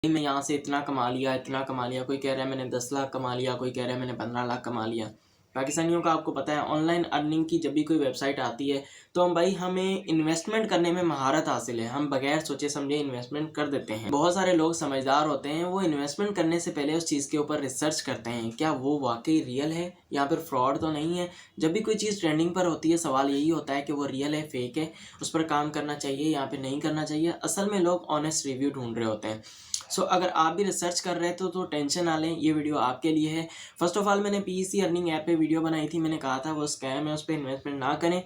मैं यहाँ से इतना कमा लिया, इतना कमा लिया। कोई कह रहा है मैंने 10 लाख कमा लिया, कोई कह रहा है मैंने 15 लाख कमा लिया। पाकिस्तानियों का आपको पता है ऑनलाइन अर्निंग की जब भी कोई वेबसाइट आती है तो हम भाई हमें इन्वेस्टमेंट करने में महारत हासिल है, हम बगैर सोचे समझे इन्वेस्टमेंट कर देते हैं। बहुत सारे लोग समझदार होते हैं, वो इन्वेस्टमेंट करने से पहले उस चीज़ के ऊपर रिसर्च करते हैं, क्या वो वाकई रियल है या फिर फ्रॉड तो नहीं है। जब भी कोई चीज़ ट्रेंडिंग पर होती है सवाल यही होता है कि वो रियल है फेक है, उस पर काम करना चाहिए या फिर नहीं करना चाहिए। असल में लोग ऑनेस्ट रिव्यू ढूंढ रहे होते हैं। अगर आप भी रिसर्च कर रहे थे तो टेंशन ना लें, ये वीडियो आपके लिए है। फर्स्ट ऑफ ऑल मैंने पीईसी अर्निंग ऐप पे वीडियो बनाई थी, मैंने कहा था वो स्कैम है, उस पर इन्वेस्टमेंट ना करें।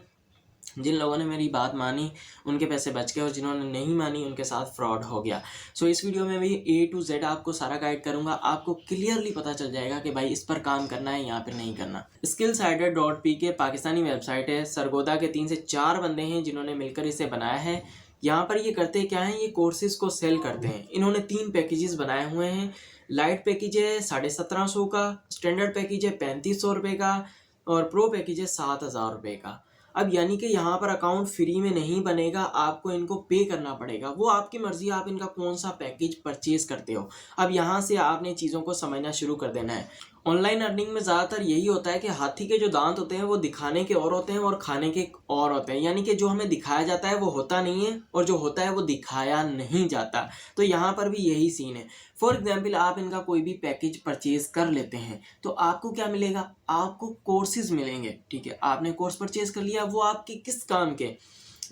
जिन लोगों ने मेरी बात मानी उनके पैसे बच गए और जिन्होंने नहीं मानी उनके साथ फ्रॉड हो गया। इस वीडियो में भी A to Z आपको सारा गाइड करूंगा, आपको क्लियरली पता चल जाएगा कि भाई इस पर काम करना है या फिर नहीं करना। skillsider.pk पाकिस्तानी वेबसाइट है। सरगोदा के 3 से 4 बंदे हैं जिन्होंने मिलकर इसे बनाया है। यहाँ पर ये करते क्या हैं, ये कोर्सेज को सेल करते हैं। इन्होंने 3 पैकेजेस बनाए हुए हैं। लाइट पैकेज है 1750 का, स्टैंडर्ड पैकेज है 3500 रुपये का और प्रो पैकेज है 7000 रुपये का। अब यानी कि यहाँ पर अकाउंट फ्री में नहीं बनेगा, आपको इनको पे करना पड़ेगा। वो आपकी मर्जी, आप इनका कौन सा पैकेज परचेज करते हो। अब यहाँ से आपने चीज़ों को समझना शुरू कर देना है। ऑनलाइन अर्निंग में ज़्यादातर यही होता है कि हाथी के जो दांत होते हैं वो दिखाने के और होते हैं और खाने के और होते हैं, यानी कि जो हमें दिखाया जाता है वो होता नहीं है और जो होता है वो दिखाया नहीं जाता। तो यहाँ पर भी यही सीन है। फॉर एग्जाम्पल आप इनका कोई भी पैकेज परचेज कर लेते हैं तो आपको क्या मिलेगा, आपको कोर्सेज मिलेंगे। ठीक है, आपने कोर्स परचेज कर लिया, वो आपके किस काम के,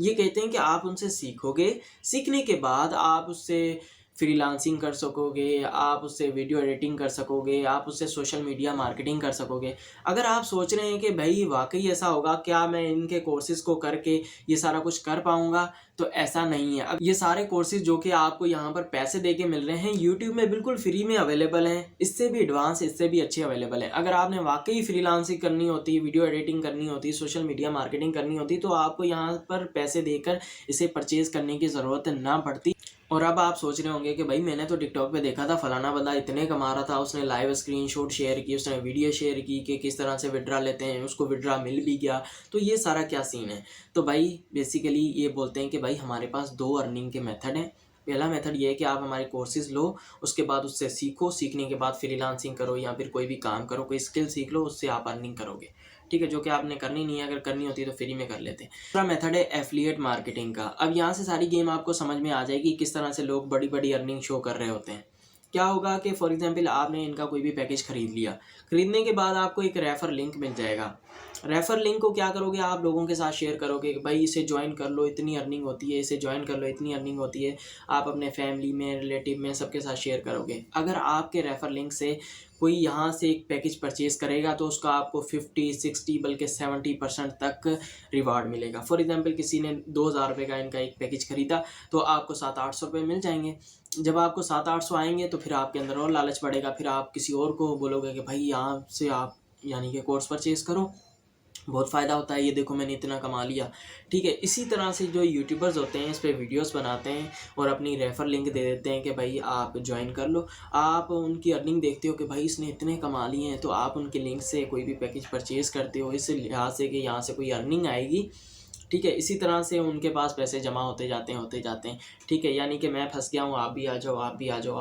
ये कहते हैं कि आप उनसे सीखोगे, सीखने के बाद आप उससे फ्रीलांसिंग कर सकोगे, आप उससे वीडियो एडिटिंग कर सकोगे, आप उससे सोशल मीडिया मार्केटिंग कर सकोगे। अगर आप सोच रहे हैं कि भाई वाकई ऐसा होगा, क्या मैं इनके कोर्सेज़ को करके ये सारा कुछ कर पाऊंगा, तो ऐसा नहीं है। अब ये सारे कोर्सेज जो कि आपको यहाँ पर पैसे दे के मिल रहे हैं यूट्यूब में बिल्कुल फ्री में अवेलेबल हैं, इससे भी एडवांस, इससे भी अच्छे अवेलेबल है। अगर आपने वाकई फ्रीलांसिंग करनी होती, वीडियो एडिटिंग करनी होती, सोशल मीडिया मार्केटिंग करनी होती, तो आपको यहाँ पर पैसे देकर इसे परचेज करने की ज़रूरत ना पड़ती। और अब आप सोच रहे होंगे कि भाई मैंने तो टिकटॉक पे देखा था फलाना बंदा इतने कमा रहा था, उसने लाइव स्क्रीनशॉट शेयर की, उसने वीडियो शेयर की कि किस तरह से विड्रा लेते हैं, उसको विड्रा मिल भी गया, तो ये सारा क्या सीन है। तो भाई बेसिकली ये बोलते हैं कि भाई हमारे पास 2 अर्निंग के मेथड हैं। पहला मेथड ये है कि आप हमारे कोर्सेज लो, उसके बाद उससे सीखो, सीखने के बाद फ्रीलांसिंग करो या फिर कोई भी काम करो, कोई स्किल सीख लो, उससे आप अर्निंग करोगे। ठीक है, जो कि आपने करनी नहीं है, अगर करनी होती है तो फ्री में कर लेते हैं। दूसरा मेथड है एफिलिएट मार्केटिंग का। अब यहाँ से सारी गेम आपको समझ में आ जाएगी किस तरह से लोग बड़ी बड़ी अर्निंग शो कर रहे होते हैं। क्या होगा कि फॉर एग्जांपल आपने इनका कोई भी पैकेज खरीद लिया, खरीदने के बाद आपको एक रेफर लिंक मिल जाएगा। रेफर लिंक को क्या करोगे, आप लोगों के साथ शेयर करोगे कि भाई इसे ज्वाइन कर लो, इतनी अर्निंग होती है, इसे ज्वाइन कर लो, इतनी अर्निंग होती है। आप अपने फैमिली में, रिलेटिव में, सबके साथ शेयर करोगे। अगर आपके रेफर लिंक से कोई यहाँ से एक पैकेज परचेज करेगा तो उसका आपको 50, 60 बल्कि 70% तक रिवार्ड मिलेगा। फॉर एग्जांपल किसी ने 2000 रुपये का इनका एक पैकेज खरीदा तो आपको 700-800 रुपये मिल जाएंगे। जब आपको 700-800 आएंगे तो फिर आपके अंदर और लालच बढ़ेगा, फिर आप किसी और को बोलोगे कि भाई यहाँ से आप यानी कि कोर्स परचेज करो, बहुत फ़ायदा होता है, ये देखो मैंने इतना कमा लिया। ठीक है, इसी तरह से जो यूट्यूबर्स होते हैं इस पर वीडियोस बनाते हैं और अपनी रेफर लिंक दे देते हैं कि भाई आप ज्वाइन कर लो। आप उनकी अर्निंग देखते हो कि भाई इसने इतने कमा लिए हैं, तो आप उनके लिंक से कोई भी पैकेज परचेज़ करते हो इस लिहाज से कि यहाँ से कोई अर्निंग आएगी। ठीक है, इसी तरह से उनके पास पैसे जमा होते जाते हैं। ठीक है, यानी कि मैं फंस गया हूँ, आप भी आ जाओ, आप भी आ जाओ।